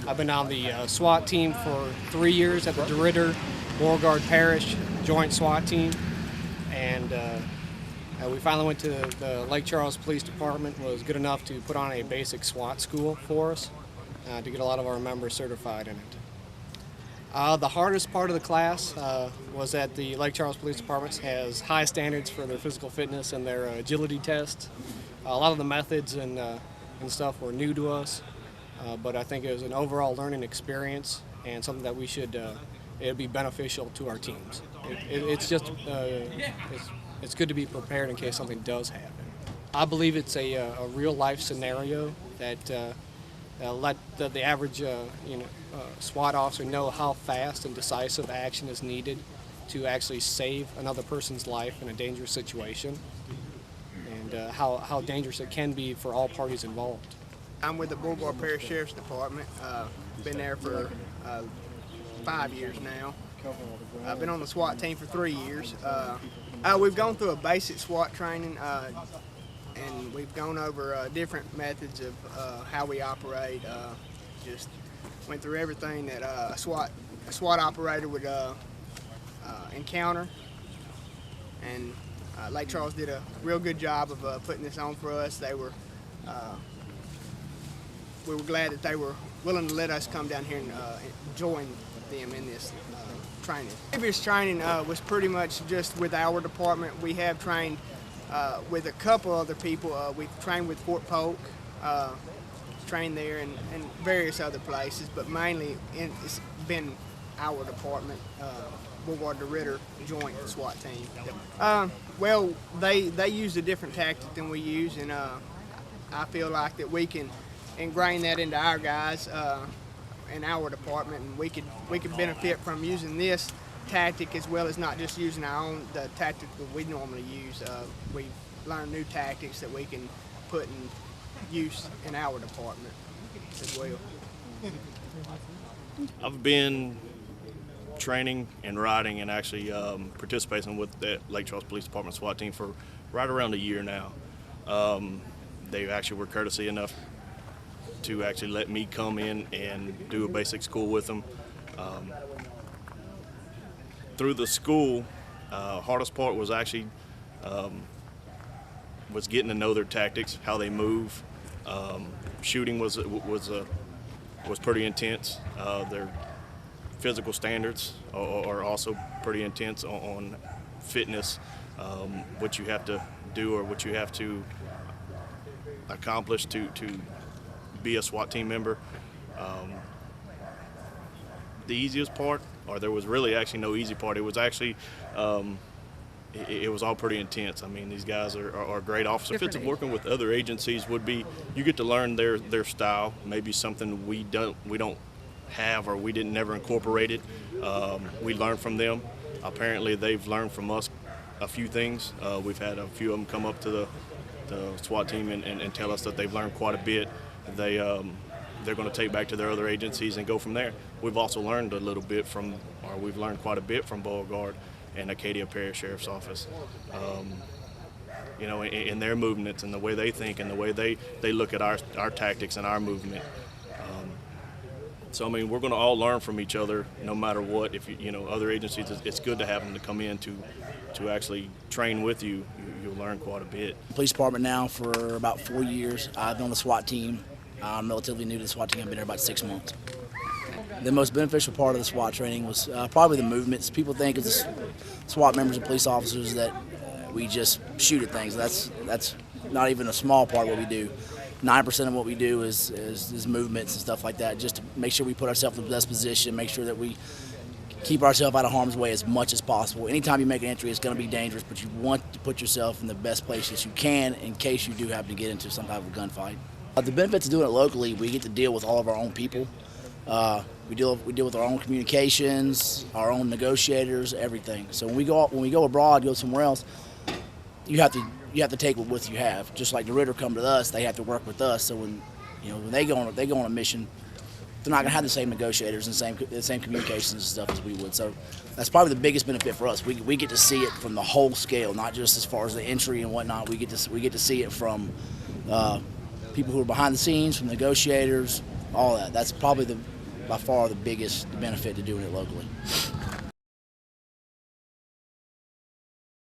I've been on the SWAT team for 3 years at the DeRidder, Beauregard Parish Joint SWAT team, and we finally went to the Lake Charles Police Department. Was good enough to put on a basic SWAT school for us to get a lot of our members certified in it. The hardest part of the class was that the Lake Charles Police Department has high standards for their physical fitness and their agility tests. A lot of the methods and stuff were new to us, but I think it was an overall learning experience and something that we should, it'd be beneficial to our teams. It's just, it's good to be prepared in case something does happen. I believe it's a real life scenario that let the average SWAT officer know how fast and decisive action is needed to actually save another person's life in a dangerous situation, and how dangerous it can be for all parties involved. I'm with the Beauregard Parish Sheriff's Department. Been there for 5 years now. I've been on the SWAT team for 3 years. We've gone through a basic SWAT training, and we've gone over different methods of how we operate. Just went through everything that a SWAT operator would encounter, and Lake Charles did a real good job of putting this on for us. We were glad that they were willing to let us come down here and join them in this training. Previous training was pretty much just with our department. We have trained with a couple other people. We've trained with Fort Polk, trained there, and various other places, but mainly it's been our department, Beauregard DeRidder Joint SWAT team. Well, they use a different tactic than we use, and I feel like that we can ingrain that into our guys in our department, and we could benefit from using this tactic as well as not just using the tactic that we normally use. We learn new tactics that we can put in use in our department as well. I've been training and riding and actually participating with the Lake Charles Police Department SWAT team for right around a year now. They actually were courtesy enough to actually let me come in and do a basic school with them. Through the school, hardest part was actually was getting to know their tactics, how they move. Shooting was pretty intense. Their physical standards are also pretty intense on fitness, what you have to do or what you have to accomplish to be a SWAT team member. The easiest part, or there was really actually no easy part, it was actually it was all pretty intense. I mean, these guys are great officers. Benefits of working with other agencies would be you get to learn their style, maybe something we don't have or we didn't never incorporate it. We learn from them. Apparently they've learned from us a few things. We've had a few of them come up to the SWAT team and tell us that they've learned quite a bit. They're going to take back to their other agencies and go from there. We've also learned we've learned quite a bit from Beauregard and Acadia Parish Sheriff's Office. In their movements and the way they think and the way they look at our tactics and our movement. So I mean, we're going to all learn from each other, no matter what. If other agencies, it's good to have them to come in to actually train with you. You'll learn quite a bit. Police department now for about 4 years. I've been on the SWAT team. I'm relatively new to the SWAT team. I've been there about 6 months. The most beneficial part of the SWAT training was probably the movements. People think as SWAT members and police officers that we just shoot at things. That's not even a small part of what we do. 9% of what we do is movements and stuff like that, just to make sure we put ourselves in the best position, make sure that we keep ourselves out of harm's way as much as possible. Anytime you make an entry, it's going to be dangerous, but you want to put yourself in the best place that you can in case you do happen to get into some type of gunfight. The benefits of doing it locally, we get to deal with all of our own people. We deal with our own communications, our own negotiators, everything. So when we go abroad, go somewhere else, you have to take what you have. Just like the DeRidder come to us, they have to work with us. So when they go on a mission, they're not going to have the same negotiators and the same communications and stuff as we would. So that's probably the biggest benefit for us. We get to see it from the whole scale, not just as far as the entry and whatnot. We get to see it from people who are behind the scenes, from negotiators, all that. That's probably by far the biggest benefit to doing it locally.